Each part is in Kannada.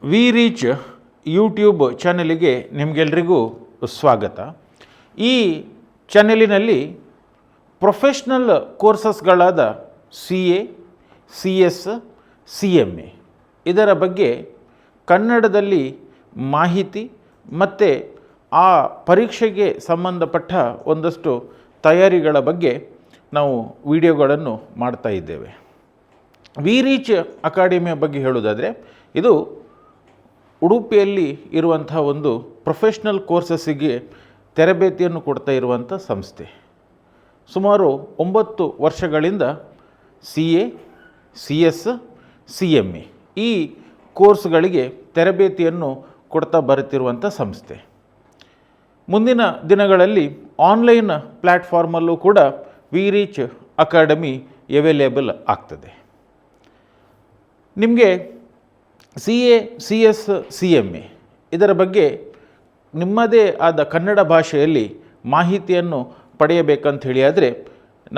ವಿ ರೀಚ್ ಯೂಟ್ಯೂಬ್ ಚಾನೆಲಿಗೆ ನಿಮಗೆಲ್ರಿಗೂ ಸ್ವಾಗತ. ಈ ಚಾನೆಲಿನಲ್ಲಿ ಪ್ರೊಫೆಷ್ನಲ್ ಕೋರ್ಸಸ್ಗಳಾದ CA, CS, CMA ಇದರ ಬಗ್ಗೆ ಕನ್ನಡದಲ್ಲಿ ಮಾಹಿತಿ ಮತ್ತು ಆ ಪರೀಕ್ಷೆಗೆ ಸಂಬಂಧಪಟ್ಟ ಒಂದಷ್ಟು ತಯಾರಿಗಳ ಬಗ್ಗೆ ನಾವು ವಿಡಿಯೋಗಳನ್ನು ಮಾಡ್ತಾ ಇದ್ದೇವೆ. ವಿ ರೀಚ್ ಅಕಾಡೆಮಿಯ ಬಗ್ಗೆ ಹೇಳುವುದಾದರೆ ಇದು ಉಡುಪಿಯಲ್ಲಿ ಇರುವಂಥ ಒಂದು ಪ್ರೊಫೆಷ್ನಲ್ ಕೋರ್ಸಸ್ಸಿಗೆ ತರಬೇತಿಯನ್ನು ಕೊಡ್ತಾ ಇರುವಂಥ ಸಂಸ್ಥೆ. ಸುಮಾರು 9 ವರ್ಷಗಳಿಂದ CA, CS, CMA ಈ ಕೋರ್ಸ್ಗಳಿಗೆ ತರಬೇತಿಯನ್ನು ಕೊಡ್ತಾ ಬರುತ್ತಿರುವಂಥ ಸಂಸ್ಥೆ. ಮುಂದಿನ ದಿನಗಳಲ್ಲಿ ಆನ್ಲೈನ್ ಪ್ಲ್ಯಾಟ್ಫಾರ್ಮಲ್ಲೂ ಕೂಡ ವಿ ರೀಚ್ ಅಕಾಡೆಮಿ ಅವೈಲೇಬಲ್ ಆಗ್ತದೆ. ನಿಮಗೆ CA, CS, CMA ಇದರ ಬಗ್ಗೆ ನಿಮ್ಮದೇ ಆದ ಕನ್ನಡ ಭಾಷೆಯಲ್ಲಿ ಮಾಹಿತಿಯನ್ನು ಪಡೆಯಬೇಕಂತ ಹೇಳಿ ಆದರೆ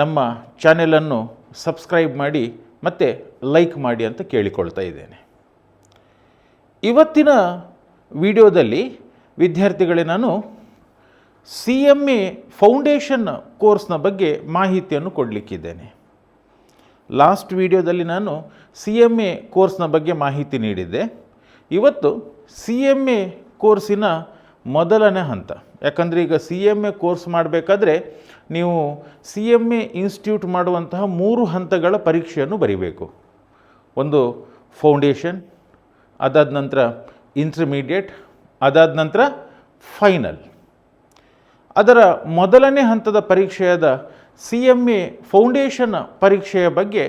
ನಮ್ಮ ಚಾನೆಲನ್ನು ಸಬ್ಸ್ಕ್ರೈಬ್ ಮಾಡಿ ಮತ್ತು ಲೈಕ್ ಮಾಡಿ ಅಂತ ಕೇಳಿಕೊಳ್ತಾ ಇದ್ದೇನೆ. ಇವತ್ತಿನ ವಿಡಿಯೋದಲ್ಲಿ ವಿದ್ಯಾರ್ಥಿಗಳೇ ನಾನು CMA ಫೌಂಡೇಶನ್ ಕೋರ್ಸ್ನ ಬಗ್ಗೆ ಮಾಹಿತಿಯನ್ನು ಕೊಡಲಿಕ್ಕಿದ್ದೇನೆ. ಲಾಸ್ಟ್ ವಿಡಿಯೋದಲ್ಲಿ ನಾನು CMA ಕೋರ್ಸ್ನ ಬಗ್ಗೆ ಮಾಹಿತಿ ನೀಡಿದ್ದೆ. ಇವತ್ತು CMA ಕೋರ್ಸಿನ ಮೊದಲನೇ ಹಂತ. ಯಾಕಂದರೆ ಈಗ CMA ಕೋರ್ಸ್ ಮಾಡಬೇಕಾದ್ರೆ ನೀವು CMA ಇನ್ಸ್ಟಿಟ್ಯೂಟ್ ಮಾಡುವಂತಹ 3 ಹಂತಗಳ ಪರೀಕ್ಷೆಯನ್ನು ಬರೀಬೇಕು. ಒಂದು ಫೌಂಡೇಶನ್, ಅದಾದ ನಂತರ ಇಂಟರ್ಮೀಡಿಯೇಟ್, ಅದಾದ ನಂತರ ಫೈನಲ್. ಅದರ ಮೊದಲನೇ ಹಂತದ ಪರೀಕ್ಷೆಯಾದ CMA ಫೌಂಡೇಶನ್ ಪರೀಕ್ಷೆಯ ಬಗ್ಗೆ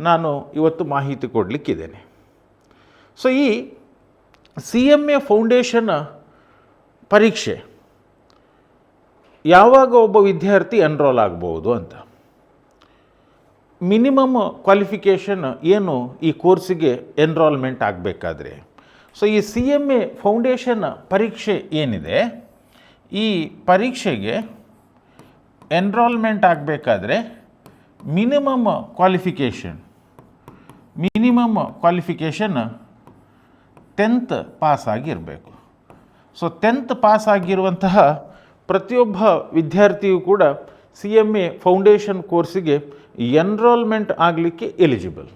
ನಾನು ಇವತ್ತು ಮಾಹಿತಿ ಕೊಡಲಿಕ್ಕಿದ್ದೇನೆ. ಸೊ ಈ CMA ಫೌಂಡೇಶನ್ ಪರೀಕ್ಷೆ ಯಾವಾಗ ಒಬ್ಬ ವಿದ್ಯಾರ್ಥಿ ಎನ್ರೋಲ್ ಆಗ್ಬೋದು ಅಂತ, ಮಿನಿಮಮ್ ಕ್ವಾಲಿಫಿಕೇಷನ್ ಏನು ಈ ಕೋರ್ಸಿಗೆ ಎನ್ರೋಲ್ಮೆಂಟ್ ಆಗಬೇಕಾದ್ರೆ. ಸೊ ಈ CMA ಫೌಂಡೇಶನ್ ಪರೀಕ್ಷೆ ಏನಿದೆ, ಈ ಪರೀಕ್ಷೆಗೆ ಎನ್ರೋಲ್ಮೆಂಟ್ ಆಗಬೇಕಾದ್ರೆ ಮಿನಿಮಮ್ ಕ್ವಾಲಿಫಿಕೇಷನ್ 10th ಪಾಸ್ ಆಗಿರಬೇಕು. ಸೊ 10th ಪಾಸ್ ಆಗಿರುವಂತಹ ಪ್ರತಿಯೊಬ್ಬ ವಿದ್ಯಾರ್ಥಿಯು ಕೂಡ CMA ಫೌಂಡೇಶನ್ ಕೋರ್ಸಿಗೆ ಎನ್ರೋಲ್ಮೆಂಟ್ ಆಗಲಿಕ್ಕೆ ಎಲಿಜಿಬಲ್.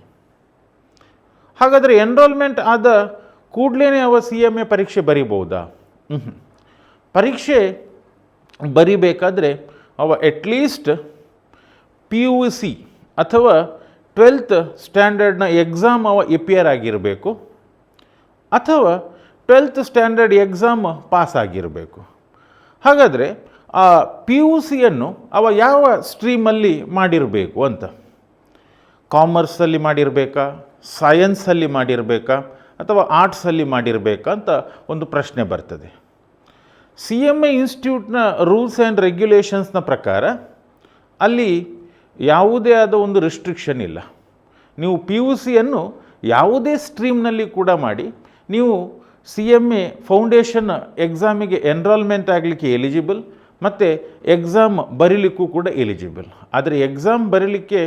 ಹಾಗಾದರೆ ಎನ್ರೋಲ್ಮೆಂಟ್ ಆದ ಕೂಡಲೇ ಅವ CMA ಪರೀಕ್ಷೆ ಬರಿಬಹುದಾ? ಪರೀಕ್ಷೆ ಬರಿಬೇಕಾದ್ರೆ ಅವ ಅಟ್ಲೀಸ್ಟ್ PUC ಅಥವಾ 12th ಸ್ಟ್ಯಾಂಡರ್ಡ್ನ ಎಕ್ಸಾಮ್ ಅವ ಎಪಿಯರ್ ಆಗಿರಬೇಕು, ಅಥವಾ 12th ಸ್ಟ್ಯಾಂಡರ್ಡ್ ಎಕ್ಸಾಮ್ ಪಾಸ್ ಆಗಿರಬೇಕು. ಹಾಗಾದರೆ ಆ PUCಯನ್ನು ಅವ ಯಾವ ಸ್ಟ್ರೀಮಲ್ಲಿ ಮಾಡಿರಬೇಕು ಅಂತ, ಕಾಮರ್ಸಲ್ಲಿ ಮಾಡಿರಬೇಕಾ, ಸೈನ್ಸಲ್ಲಿ ಮಾಡಿರಬೇಕಾ, ಅಥವಾ ಆರ್ಟ್ಸಲ್ಲಿ ಮಾಡಿರಬೇಕಾ ಅಂತ ಒಂದು ಪ್ರಶ್ನೆ ಬರ್ತದೆ. CMA ಇನ್ಸ್ಟಿಟ್ಯೂಟ್ನ ರೂಲ್ಸ್ ಆ್ಯಂಡ್ ರೆಗ್ಯುಲೇಷನ್ಸ್ನ ಪ್ರಕಾರ ಅಲ್ಲಿ ಯಾವುದೇ ಆದ ಒಂದು ರಿಸ್ಟ್ರಿಕ್ಷನ್ ಇಲ್ಲ. ನೀವು PUCಯನ್ನು ಯಾವುದೇ ಸ್ಟ್ರೀಮ್ನಲ್ಲಿ ಕೂಡ ಮಾಡಿ ನೀವು CMA ಫೌಂಡೇಶನ್ ಎಕ್ಸಾಮಿಗೆ ಎನ್ರೋಲ್ಮೆಂಟ್ ಆಗಲಿಕ್ಕೆ ಎಲಿಜಿಬಲ್, ಮತ್ತು ಎಕ್ಸಾಮ್ ಬರೀಲಿಕ್ಕೂ ಕೂಡ ಎಲಿಜಿಬಲ್. ಆದರೆ ಎಕ್ಸಾಮ್ ಬರೀಲಿಕ್ಕೆ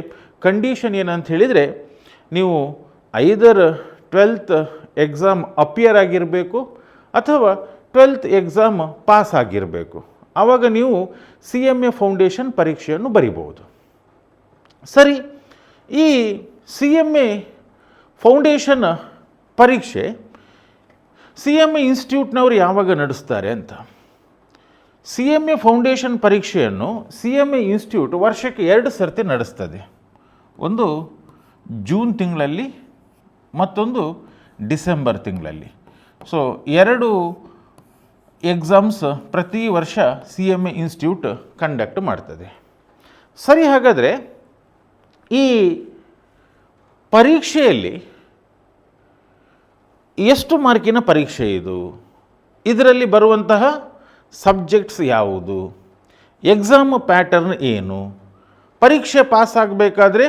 ಕಂಡೀಷನ್ ಏನಂತ ಹೇಳಿದರೆ, ನೀವು ಐದರ್ 12th ಎಕ್ಸಾಮ್ ಅಪಿಯರ್ ಆಗಿರಬೇಕು ಅಥವಾ 12th ಎಕ್ಸಾಮ್ ಪಾಸ್ ಆಗಿರಬೇಕು. ಆವಾಗ ನೀವು CMA ಫೌಂಡೇಶನ್ ಪರೀಕ್ಷೆಯನ್ನು ಬರಿಬೋದು. ಸರಿ, ಈ CMA ಫೌಂಡೇಶನ್ ಪರೀಕ್ಷೆ CMA ಇನ್ಸ್ಟಿಟ್ಯೂಟ್ನವರು ಯಾವಾಗ ನಡೆಸ್ತಾರೆ ಅಂತ. CMA ಫೌಂಡೇಶನ್ ಪರೀಕ್ಷೆಯನ್ನು CMA ಇನ್ಸ್ಟಿಟ್ಯೂಟ್ ವರ್ಷಕ್ಕೆ 2 ಸರ್ತಿ ನಡೆಸ್ತದೆ. ಒಂದು ಜೂನ್ ತಿಂಗಳಲ್ಲಿ, ಮತ್ತೊಂದು ಡಿಸೆಂಬರ್ ತಿಂಗಳಲ್ಲಿ. ಸೊ 2 ಎಕ್ಸಾಮ್ಸ್ ಪ್ರತಿ ವರ್ಷ CMA ಇನ್ಸ್ಟಿಟ್ಯೂಟ್ ಕಂಡಕ್ಟ್ ಮಾಡ್ತದೆ. ಸರಿ, ಹಾಗಾದರೆ ಈ ಪರೀಕ್ಷೆಯಲ್ಲಿ ಎಷ್ಟು ಮಾರ್ಕಿನ ಪರೀಕ್ಷೆ ಇದು, ಇದರಲ್ಲಿ ಬರುವಂತಹ ಸಬ್ಜೆಕ್ಟ್ಸ್ ಯಾವುದು, ಎಕ್ಸಾಮ್ ಪ್ಯಾಟರ್ನ್ ಏನು, ಪರೀಕ್ಷೆ ಪಾಸ್ ಆಗಬೇಕಾದ್ರೆ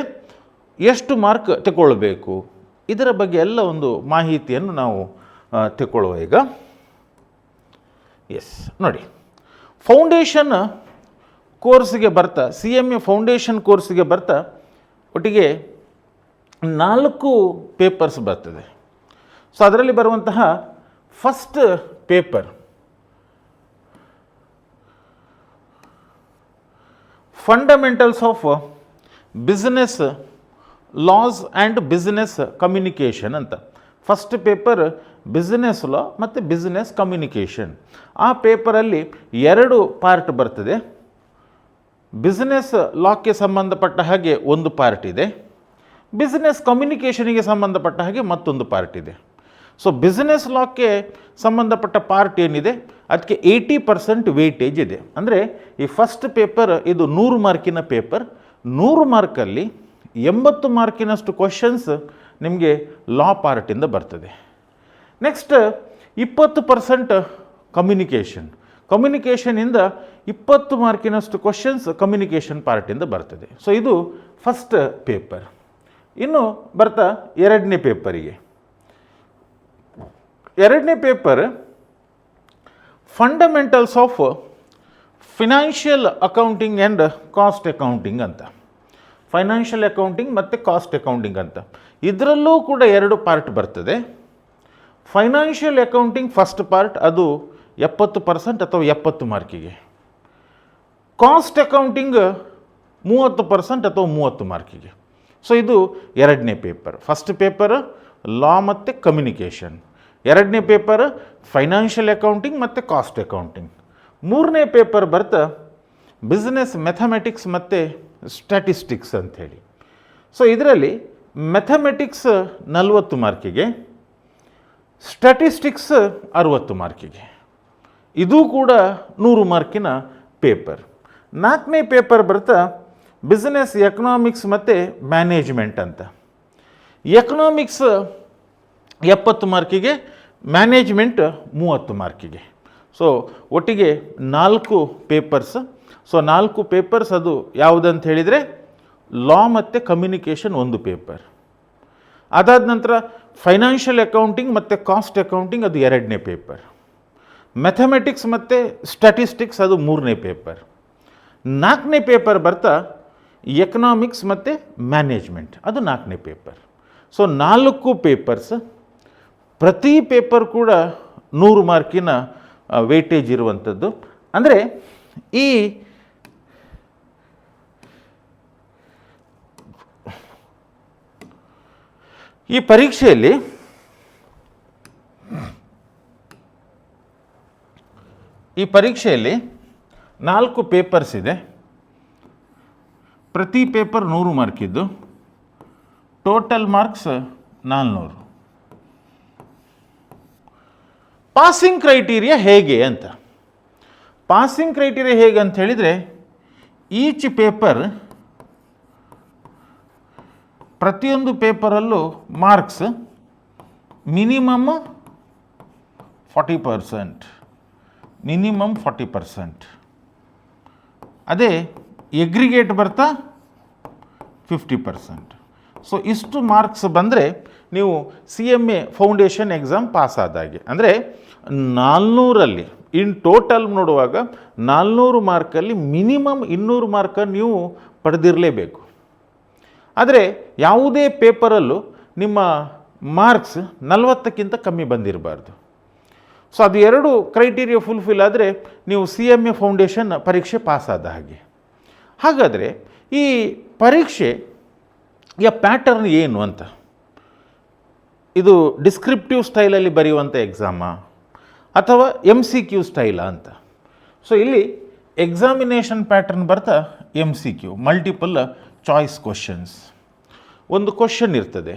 ಎಷ್ಟು ಮಾರ್ಕ್ ತಗೊಳ್ಬೇಕು, ಇದರ ಬಗ್ಗೆ ಎಲ್ಲ ಒಂದು ಮಾಹಿತಿಯನ್ನು ನಾವು ತಗೊಳ್ಳುವ ಈಗ. ಎಸ್, ನೋಡಿ, ಫೌಂಡೇಶನ್ ಕೋರ್ಸಿಗೆ ಬರ್ತಾ, CMA ಫೌಂಡೇಶನ್ ಕೋರ್ಸಿಗೆ ಬರ್ತಾ ಒಟ್ಟಿಗೆ 4 ಪೇಪರ್ಸ್ ಬರ್ತದೆ. ಸೊ ಅದರಲ್ಲಿ ಬರುವಂತಹ first paper fundamentals of business loss and business communication ಅಂತ. ಫಸ್ಟ್ ಪೇಪರ್ ಬಿಸ್ನೆಸ್ ಲಾ ಮತ್ತು ಬಿಸ್ನೆಸ್ ಕಮ್ಯುನಿಕೇಷನ್. ಆ ಪೇಪರಲ್ಲಿ 2 ಪಾರ್ಟ್ ಬರ್ತದೆ. ಬಿಸ್ನೆಸ್ ಲಾಕ್ಕೆ ಸಂಬಂಧಪಟ್ಟ ಹಾಗೆ ಒಂದು ಪಾರ್ಟ್ ಇದೆ, ಬಿಸ್ನೆಸ್ ಕಮ್ಯುನಿಕೇಷನಿಗೆ ಸಂಬಂಧಪಟ್ಟ ಹಾಗೆ ಮತ್ತೊಂದು ಪಾರ್ಟ್ ಇದೆ. ಸೊ ಬಿಸ್ನೆಸ್ ಲಾಕ್ಕೆ ಸಂಬಂಧಪಟ್ಟ ಪಾರ್ಟ್ ಏನಿದೆ ಅದಕ್ಕೆ 80% ವೇಟೇಜ್ ಇದೆ. ಅಂದರೆ ಈ ಫಸ್ಟ್ ಪೇಪರ್ ಇದು 100 ಮಾರ್ಕಿನ ಪೇಪರ್. 100 ಮಾರ್ಕಲ್ಲಿ 80 ಮಾರ್ಕಿನಷ್ಟು ಕ್ವಶನ್ಸ್ ನಿಮಗೆ ಲಾ ಪಾರ್ಟಿಂದ ಬರ್ತದೆ. Next 20% communication. ಕಮ್ಯುನಿಕೇಷನಿಂದ 20 ಮಾರ್ಕಿನಷ್ಟು ಕ್ವಶನ್ಸ್ ಕಮ್ಯುನಿಕೇಷನ್ ಪಾರ್ಟಿಂದ ಬರ್ತದೆ. ಸೊ ಇದು ಫಸ್ಟ್ ಪೇಪರ್. ಇನ್ನು ಬರ್ತಾ 2ನೇ ಪೇಪರಿಗೆ. 2ನೇ paper fundamentals of financial accounting and cost accounting ಅಂತ. ಫೈನಾನ್ಷಿಯಲ್ ಅಕೌಂಟಿಂಗ್ ಮತ್ತು ಕಾಸ್ಟ್ ಅಕೌಂಟಿಂಗ್ ಅಂತ. ಇದರಲ್ಲೂ ಕೂಡ 2 ಪಾರ್ಟ್ ಬರ್ತದೆ. ಫೈನಾನ್ಷಿಯಲ್ ಅಕೌಂಟಿಂಗ್ ಫಸ್ಟ್ ಪಾರ್ಟ್, ಅದು 70% ಅಥವಾ 70 ಮಾರ್ಕಿಗೆ. ಕಾಸ್ಟ್ ಅಕೌಂಟಿಂಗ್ 30% ಅಥವಾ 30 ಮಾರ್ಕಿಗೆ. ಸೊ ಇದು 2ನೇ ಪೇಪರ್. ಫಸ್ಟ್ ಪೇಪರ್ ಲಾ ಮತ್ತು ಕಮ್ಯುನಿಕೇಷನ್, 2ನೇ ಪೇಪರ್ ಫೈನಾನ್ಷಿಯಲ್ ಅಕೌಂಟಿಂಗ್ ಮತ್ತು ಕಾಸ್ಟ್ ಅಕೌಂಟಿಂಗ್. 3ನೇ ಪೇಪರ್ ಬರ್ತಾ ಬಿಸ್ನೆಸ್ ಮ್ಯಾಥಮೆಟಿಕ್ಸ್ ಮತ್ತು ಸ್ಟ್ಯಾಟಿಸ್ಟಿಕ್ಸ್ ಅಂಥೇಳಿ. ಸೊ ಇದರಲ್ಲಿ ಮ್ಯಾಥಮೆಟಿಕ್ಸ್ 40 ಮಾರ್ಕಿಗೆ, ಸ್ಟ್ಯಾಟಿಸ್ಟಿಕ್ಸ್ 60 ಮಾರ್ಕಿಗೆ. ಇದು ಕೂಡ 100 ಮಾರ್ಕಿನ ಪೇಪರ್. 4ನೇ ಪೇಪರ್ ಬರ್ತಾ ಬಿಸ್ನೆಸ್ ಎಕನಾಮಿಕ್ಸ್ ಮತ್ತು ಮ್ಯಾನೇಜ್ಮೆಂಟ್ ಅಂತ. ಎಕನಾಮಿಕ್ಸ್ 70 ಮಾರ್ಕಿಗೆ, ಮ್ಯಾನೇಜ್ಮೆಂಟ್ 30 ಮಾರ್ಕಿಗೆ. ಸೊ ಒಟ್ಟಿಗೆ 4 ಪೇಪರ್ಸ್. ಸೊ 4 ಪೇಪರ್ಸ್ ಅದು ಯಾವುದಂತ ಹೇಳಿದರೆ ಲಾ ಮತ್ತು ಕಮ್ಯುನಿಕೇಷನ್ ಒಂದು ಪೇಪರ್. ಅದಾದ ನಂತರ ಫೈನಾನ್ಷಿಯಲ್ ಅಕೌಂಟಿಂಗ್ ಮತ್ತು ಕಾಸ್ಟ್ ಅಕೌಂಟಿಂಗ್ ಅದು 2ನೇ ಪೇಪರ್. ಮ್ಯಾಥಮೆಟಿಕ್ಸ್ ಮತ್ತು ಸ್ಟ್ಯಾಟಿಸ್ಟಿಕ್ಸ್ ಅದು 3ನೇ ಪೇಪರ್. 4ನೇ ಪೇಪರ್ ಬರ್ತಾ ಎಕನಾಮಿಕ್ಸ್ ಮತ್ತು ಮ್ಯಾನೇಜ್ಮೆಂಟ್ ಅದು 4ನೇ ಪೇಪರ್. So 4 papers. ಪ್ರತಿ ಪೇಪರ್ ಕೂಡ 100 ಮಾರ್ಕಿನ ವೇಟೇಜ್ ಇರುವಂಥದ್ದು. ಅಂದರೆ ಈ ಪರೀಕ್ಷೆಯಲ್ಲಿ ಈ ಪರೀಕ್ಷೆಯಲ್ಲಿ 4 ಪೇಪರ್ಸ್ ಇದೆ. ಪ್ರತಿ ಪೇಪರ್ 100 ಮಾರ್ಕಿದ್ದು. Total marks 400. ಪಾಸಿಂಗ್ ಕ್ರೈಟೀರಿಯಾ ಹೇಗೆ ಅಂತ. ಪಾಸಿಂಗ್ ಕ್ರೈಟೀರಿಯಾ ಹೇಗೆ ಅಂತ ಹೇಳಿದರೆ, ಈಚ್ ಪೇಪರ್ ಪ್ರತಿಯೊಂದು ಪೇಪರಲ್ಲೂ ಮಾರ್ಕ್ಸ್ ಮಿನಿಮಮ್ 40%. ಮಿನಿಮಮ್ 40%. ಅದೇ ಎಗ್ರಿಗೇಟ್ ಬರ್ತಾ 50%. ಸೊ ಇಷ್ಟು ಮಾರ್ಕ್ಸ್ ಬಂದರೆ ನೀವು CMA ಫೌಂಡೇಶನ್ ಎಕ್ಸಾಮ್ ಪಾಸ್ ಆದಾಗೆ. ಅಂದರೆ 400ರಲ್ಲಿ ಇನ್ ಟೋಟಲ್ ನೋಡುವಾಗ 400 ಮಾರ್ಕಲ್ಲಿ ಮಿನಿಮಮ್ 200 ಮಾರ್ಕನ್ನು ನೀವು ಪಡೆದಿರಲೇಬೇಕು. ಆದರೆ ಯಾವುದೇ ಪೇಪರಲ್ಲೂ ನಿಮ್ಮ ಮಾರ್ಕ್ಸ್ 40ಕ್ಕಿಂತ ಕಮ್ಮಿ ಬಂದಿರಬಾರ್ದು. ಸೊ ಅದು 2 ಕ್ರೈಟೀರಿಯಾ ಫುಲ್ಫಿಲ್ ಆದರೆ ನೀವು CMA ಫೌಂಡೇಶನ್ ಪರೀಕ್ಷೆ ಪಾಸ್ ಆದ ಹಾಗೆ. ಹಾಗಾದರೆ ಈ ಪರೀಕ್ಷೆಯ ಪ್ಯಾಟರ್ನ್ ಏನು ಅಂತ. ಇದು ಡಿಸ್ಕ್ರಿಪ್ಟಿವ್ ಸ್ಟೈಲಲ್ಲಿ ಬರೆಯುವಂಥ ಎಕ್ಸಾಮಾ ಅಥವಾ MCQ ಸ್ಟೈಲಾ ಅಂತ. ಸೊ ಇಲ್ಲಿ ಎಕ್ಸಾಮಿನೇಷನ್ ಪ್ಯಾಟರ್ನ್ ಬರ್ತಾ MCQ, ಮಲ್ಟಿಪಲ್ ಚಾಯ್ಸ್ ಕ್ವಶನ್ಸ್. ಒಂದು ಕ್ವಶನ್ ಇರ್ತದೆ,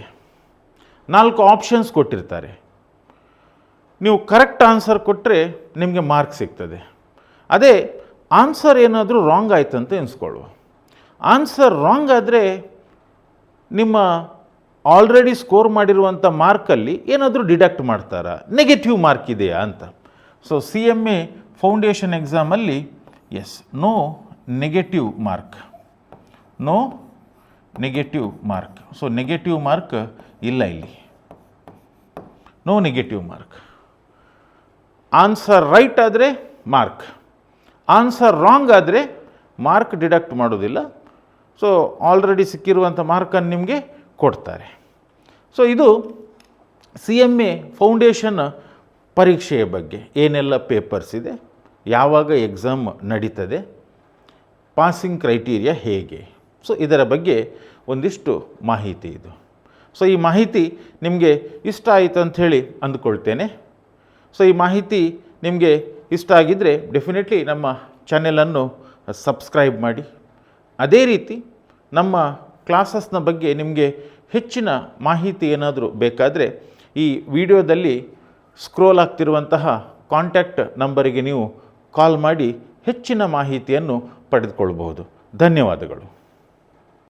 4 ಆಪ್ಷನ್ಸ್ ಕೊಟ್ಟಿರ್ತಾರೆ. ನೀವು ಕರೆಕ್ಟ್ ಆನ್ಸರ್ ಕೊಟ್ಟರೆ ನಿಮಗೆ ಮಾರ್ಕ್ ಸಿಗ್ತದೆ. ಅದೇ ಆನ್ಸರ್ ಏನಾದರೂ ರಾಂಗ್ ಆಯ್ತು ಅಂತ ಎನ್ಸ್ಕೊಳ್ಳುವ. ಆನ್ಸರ್ ರಾಂಗ್ ಆದರೆ ನಿಮ್ಮ ಆಲ್ರೆಡಿ ಸ್ಕೋರ್ ಮಾಡಿರುವಂಥ ಮಾರ್ಕಲ್ಲಿ ಏನಾದರೂ ಡಿಡಕ್ಟ್ ಮಾಡ್ತಾರಾ, ನೆಗೆಟಿವ್ ಮಾರ್ಕ್ ಇದೆಯಾ ಅಂತ. ಸೊ CMA ಫೌಂಡೇಶನ್ ಎಕ್ಸಾಮಲ್ಲಿ no negative mark. No negative mark. So negative mark ಇಲ್ಲ ಇಲ್ಲಿ. No negative mark. Answer right ಆದರೆ ಮಾರ್ಕ್, ಆನ್ಸರ್ ರಾಂಗ್ ಆದರೆ ಮಾರ್ಕ್ ಡಿಡಕ್ಟ್ ಮಾಡೋದಿಲ್ಲ. ಸೊ ಆಲ್ರೆಡಿ ಸಿಕ್ಕಿರುವಂಥ ಮಾರ್ಕನ್ನು ನಿಮಗೆ ಕೊಡ್ತಾರೆ. ಸೊ ಇದು CMA ಫೌಂಡೇಶನ್ ಪರೀಕ್ಷೆಯ ಬಗ್ಗೆ ಏನೆಲ್ಲ ಪೇಪರ್ಸ್ ಇದೆ, ಯಾವಾಗ ಎಕ್ಸಾಮ್ ನಡೀತದೆ, ಪಾಸಿಂಗ್ ಕ್ರೈಟೀರಿಯಾ ಹೇಗೆ, ಸೊ ಇದರ ಬಗ್ಗೆ ಒಂದಿಷ್ಟು ಮಾಹಿತಿ ಇದು. ಸೊ ಈ ಮಾಹಿತಿ ನಿಮಗೆ ಇಷ್ಟ ಆಯಿತು ಅಂಥೇಳಿ ಅಂದ್ಕೊಳ್ತೇನೆ. ಸೊ ಈ ಮಾಹಿತಿ ನಿಮಗೆ ಇಷ್ಟ ಆಗಿದ್ದರೆ ಡೆಫಿನೆಟ್ಲಿ ನಮ್ಮ ಚಾನೆಲನ್ನು ಸಬ್ಸ್ಕ್ರೈಬ್ ಮಾಡಿ. ಅದೇ ರೀತಿ ನಮ್ಮ ಕ್ಲಾಸಸ್ನ ಬಗ್ಗೆ ನಿಮಗೆ ಹೆಚ್ಚಿನ ಮಾಹಿತಿ ಏನಾದರೂ ಬೇಕಾದರೆ ಈ ವಿಡಿಯೋದಲ್ಲಿ ಸ್ಕ್ರೋಲ್ ಆಗ್ತಿರುವಂತಹ ಕಾಂಟ್ಯಾಕ್ಟ್ ನಂಬರಿಗೆ ನೀವು ಕಾಲ್ ಮಾಡಿ ಹೆಚ್ಚಿನ ಮಾಹಿತಿಯನ್ನು ಪಡೆದುಕೊಳ್ಬಹುದು. ಧನ್ಯವಾದಗಳು.